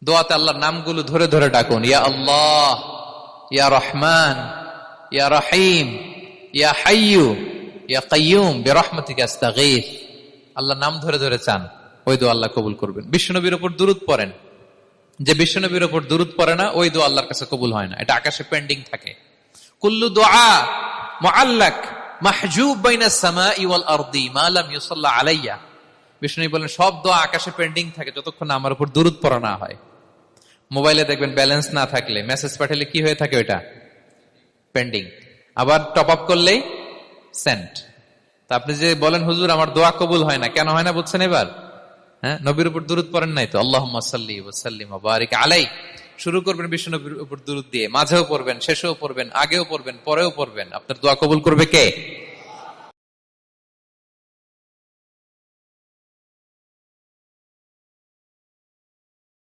দোয়াতে আল্লাহর নামগুলো ধরে ধরে ডাকুন, ইয়া আল্লাহ, ইয়া রহমান, ইয়া রহিম, ইয়া হাইয়ু, ইয়া কাইয়ুম বিরহমাতিকা আস্তাগীথ। আল্লাহর নাম ধরে ধরে চান, ওই দোয়া আল্লাহ কবুল করবেন। বিশ্বনবীর উপর দুরূদ পড়েন, যে বিশ্বনবীর উপর দুরূদ পড়ে না ওই দোয়া আল্লাহর কাছে কবুল হয় না, এটা আকাশে পেন্ডিং থাকে। কুল্লু দুআ মুআল্লাক মাহজুব বাইনাস সামাই ওয়াল আরদি মা লাম ইউসাল্লা আলাইয়া। বিষ্ণু বলেন সব দোয়া আকাশে পেন্ডিং থাকে যতক্ষণ আমার উপর দুরূদ পড়া না হয়। মোবাইলে দেখবেন ব্যালেন্স না থাকলে মেসেজ পাঠালে কি হয়ে থাকে, ওইটা পেন্ডিং, আবার টপ আপ করলেই সেন্ট। তা আপনি যে বলেন হুজুর আমার দোয়া কবুল হয় না, কেন হয় না বুঝছেন এবার? হ্যাঁ, নবীর উপর দুরূদ পড়েন নাই তো। আল্লাহুম্মা সাল্লি ওয়া সাল্লিম ওয়া বারিক আলাই। শুরু করবেন বিশ্ব নবীর উপর দুরূদ দিয়ে, মাঝেও পড়বেন, শেষেও পড়বেন, আগেও পড়বেন, পরেও পড়বেন। আপনার দোয়া কবুল করবে কে?